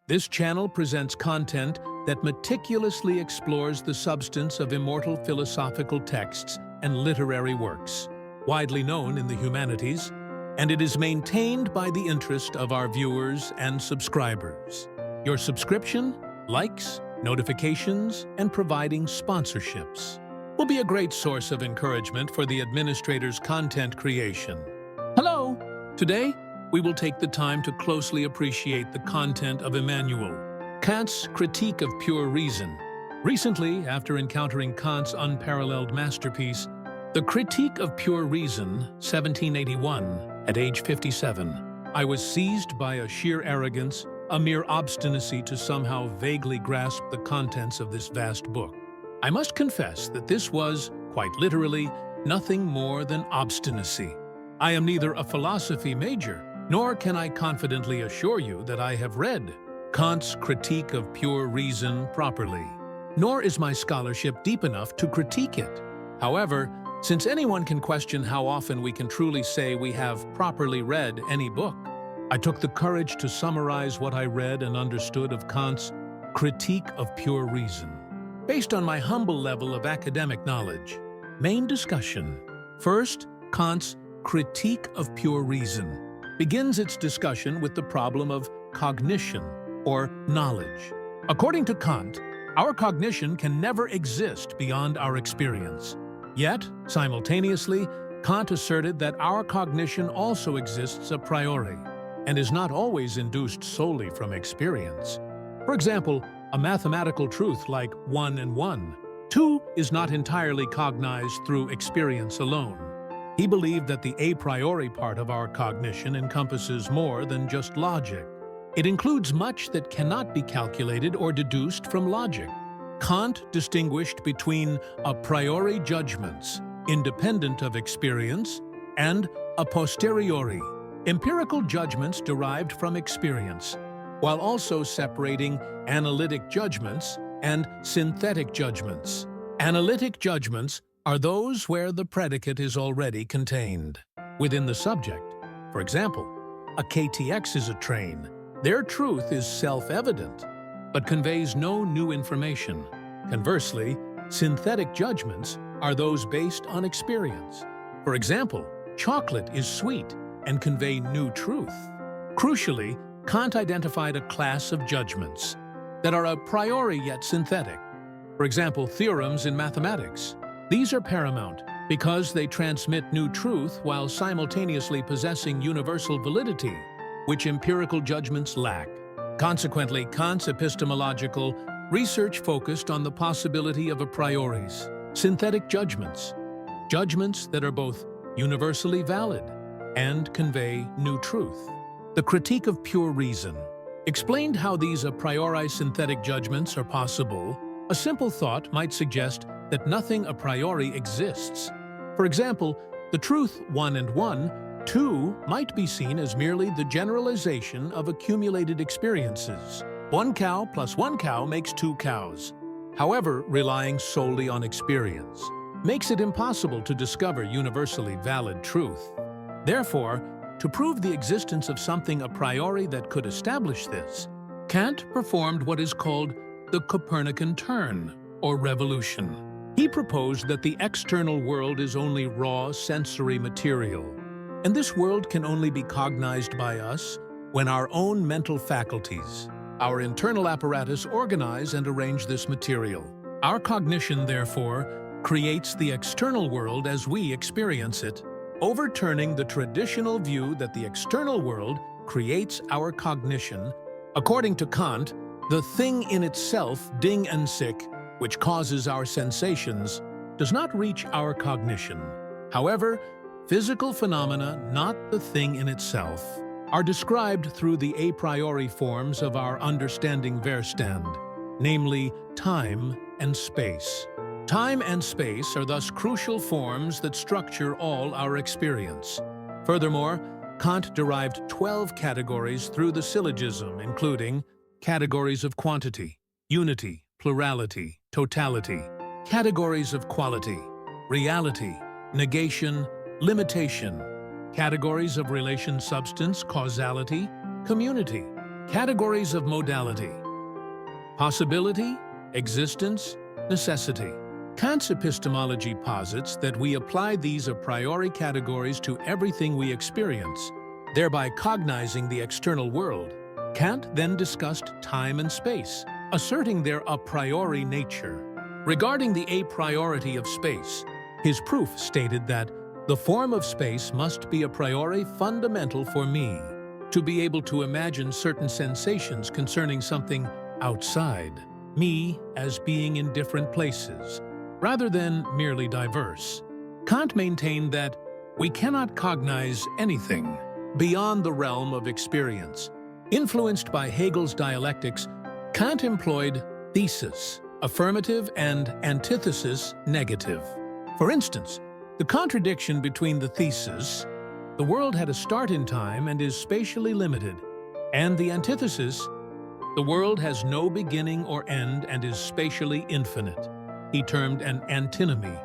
This channel presents content that meticulously explores the substance of immortal philosophical texts and literary works, widely known in the humanities, and it is maintained by the interest of our viewers and subscribers. Your subscription, likes, notifications, and providing sponsorships will be a great source of encouragement for the administrator's content creation. Hello! Today, we will take the time to closely appreciate the content of Immanuel, Kant's critique of pure reason. Recently, after encountering Kant's unparalleled masterpiece, The Critique of Pure Reason, 1781, at age 57, I was seized by a sheer arrogance, a mere obstinacy to somehow vaguely grasp the contents of this vast book. I must confess that this was, quite literally, nothing more than obstinacy. I am neither a philosophy major, nor can I confidently assure you that I have read Kant's Critique of Pure Reason properly, nor is my scholarship deep enough to critique it. However, since anyone can question how often we can truly say we have properly read any book, I took the courage to summarize what I read and understood of Kant's Critique of Pure Reason. Based on my humble level of academic knowledge. Main discussion. First, Kant's Critique of Pure Reason begins its discussion with the problem of cognition, or knowledge. According to Kant, our cognition can never exist beyond our experience. Yet, simultaneously, Kant asserted that our cognition also exists a priori, and is not always induced solely from experience. For example, a mathematical truth like 1 and 1, 2 is not entirely cognized through experience alone. He believed that the a priori part of our cognition encompasses more than just logic. It includes much that cannot be calculated or deduced from logic. Kant distinguished between a priori judgments, independent of experience, and a posteriori, empirical judgments derived from experience, while also separating analytic judgments and synthetic judgments. Analytic judgments are those where the predicate is already contained within the subject. For example, a KTX is a train. Their truth is self-evident, but conveys no new information. Conversely, synthetic judgments are those based on experience. For example, chocolate is sweet and convey new truth. Crucially, Kant identified a class of judgments that are a priori yet synthetic. For example, theorems in mathematics. These are paramount because they transmit new truth while simultaneously possessing universal validity, which empirical judgments lack. Consequently, Kant's epistemological research focused on the possibility of a prioris, synthetic judgments, judgments that are both universally valid and convey new truth. The Critique of Pure Reason explained how these a priori synthetic judgments are possible. A simple thought might suggest that nothing a priori exists. For example, the truth 1 and 1, 2 might be seen as merely the generalization of accumulated experiences. 1 cow plus 1 cow makes 2 cows. However, relying solely on experience makes it impossible to discover universally valid truth. Therefore, to prove the existence of something a priori that could establish this, Kant performed what is called the Copernican turn, or revolution. He proposed that the external world is only raw sensory material, and this world can only be cognized by us when our own mental faculties, our internal apparatus, organize and arrange this material. Our cognition, therefore, creates the external world as we experience it, overturning the traditional view that the external world creates our cognition. According to Kant, the thing in itself, ding and sick, which causes our sensations, does not reach our cognition. However, physical phenomena, not the thing in itself, are described through the a priori forms of our understanding Verstand, namely time and space. Time and space are thus crucial forms that structure all our experience. Furthermore, Kant derived 12 categories through the syllogism, including categories of quantity, unity, plurality, totality, categories of quality, reality, negation, limitation, categories of relation, substance, causality, community, Categories of modality: possibility, existence, necessity. Kant's epistemology posits that we apply these a priori categories to everything we experience, thereby cognizing the external world. Kant then discussed time and space, asserting their a priori nature. Regarding the a priority of space, his proof stated that the form of space must be a priori fundamental for me, to be able to imagine certain sensations concerning something outside me as being in different places, rather than merely diverse. Kant maintained that we cannot cognize anything beyond the realm of experience. Influenced by Hegel's dialectics, Kant employed thesis, affirmative, and antithesis, negative. For instance, the contradiction between the thesis, the world had a start in time and is spatially limited, and the antithesis, the world has no beginning or end and is spatially infinite, he termed an antinomy,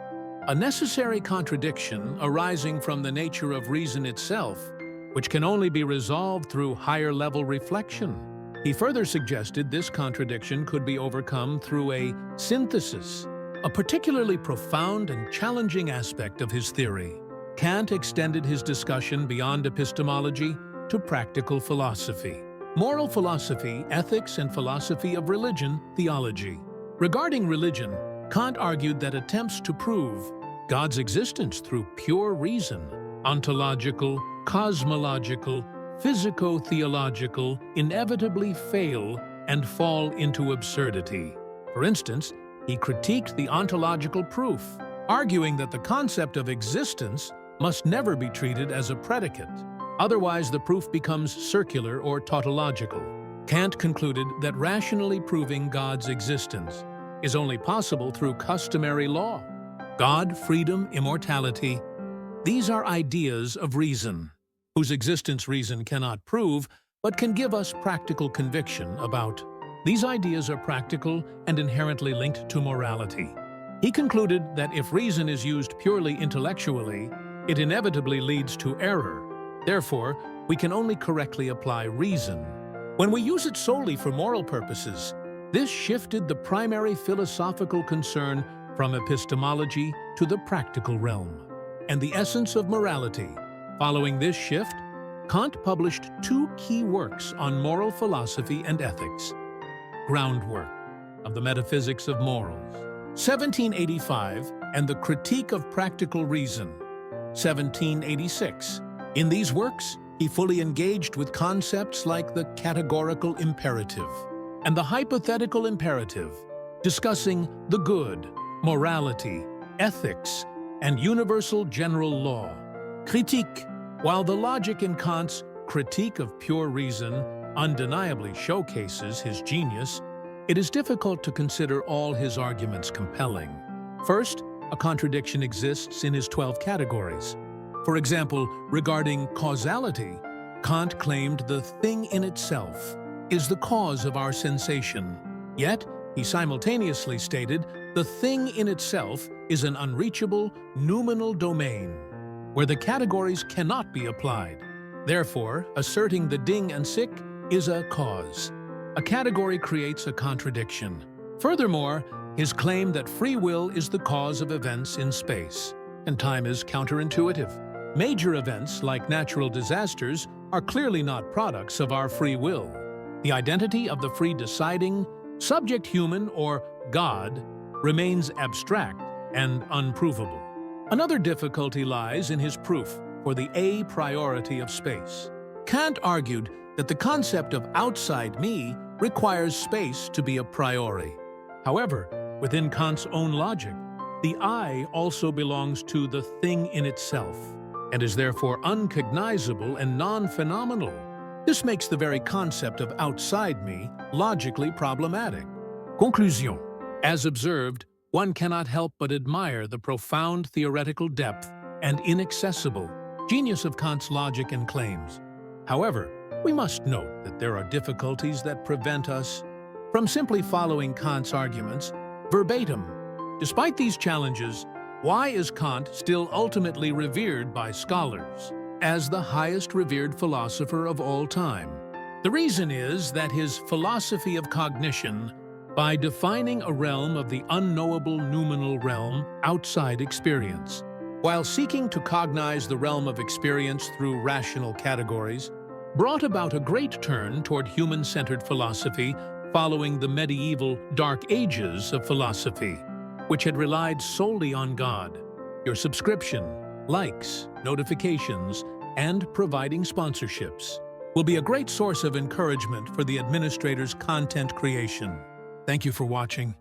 a necessary contradiction arising from the nature of reason itself, which can only be resolved through higher-level reflection. He further suggested this contradiction could be overcome through a synthesis, a particularly profound and challenging aspect of his theory. Kant extended his discussion beyond epistemology to practical philosophy, moral philosophy, ethics, and philosophy of religion, theology. Regarding religion, Kant argued that attempts to prove God's existence through pure reason, ontological, cosmological, physico-theological, inevitably fail and fall into absurdity. For instance, he critiqued the ontological proof, arguing that the concept of existence must never be treated as a predicate. Otherwise, the proof becomes circular or tautological. Kant concluded that rationally proving God's existence is only possible through customary law. God, freedom, immortality, these are ideas of reason, whose existence reason cannot prove, but can give us practical conviction about. These ideas are practical and inherently linked to morality. He concluded that if reason is used purely intellectually, it inevitably leads to error. Therefore, we can only correctly apply reason. When we use it solely for moral purposes, this shifted the primary philosophical concern from epistemology to the practical realm and the essence of morality. Following this shift, Kant published two key works on moral philosophy and ethics. Groundwork of the Metaphysics of Morals, 1785, and The Critique of Practical Reason, 1786. In these works, he fully engaged with concepts like the categorical imperative and the hypothetical imperative, discussing the good, morality, ethics, and universal general law. Critique. While the logic in Kant's Critique of Pure Reason undeniably showcases his genius, it is difficult to consider all his arguments compelling. First, a contradiction exists in his 12 categories. For example, regarding causality, Kant claimed the thing in itself is the cause of our sensation. Yet, he simultaneously stated the thing in itself is an unreachable, noumenal domain, where the categories cannot be applied. Therefore, asserting the ding and sick is a cause. A category creates a contradiction. Furthermore, his claim that free will is the cause of events in space and time is counterintuitive. Major events, like natural disasters, are clearly not products of our free will. The identity of the free deciding subject, human or God, remains abstract and unprovable. Another difficulty lies in his proof for the a priority of space. Kant argued that the concept of outside me requires space to be a priori. However, within Kant's own logic, the I also belongs to the thing in itself and is therefore uncognizable and non-phenomenal. This makes the very concept of outside me logically problematic. Conclusion. As observed, one cannot help but admire the profound theoretical depth and inaccessible genius of Kant's logic and claims. However, we must note that there are difficulties that prevent us from simply following Kant's arguments verbatim. Despite these challenges, why is Kant still ultimately revered by scholars as the highest revered philosopher of all time? The reason is that his philosophy of cognition, by defining a realm of the unknowable noumenal realm outside experience, while seeking to cognize the realm of experience through rational categories, brought about a great turn toward human-centered philosophy following the medieval Dark Ages of philosophy, which had relied solely on God. Your subscription, likes, notifications, and providing sponsorships will be a great source of encouragement for the administrator's content creation. Thank you for watching.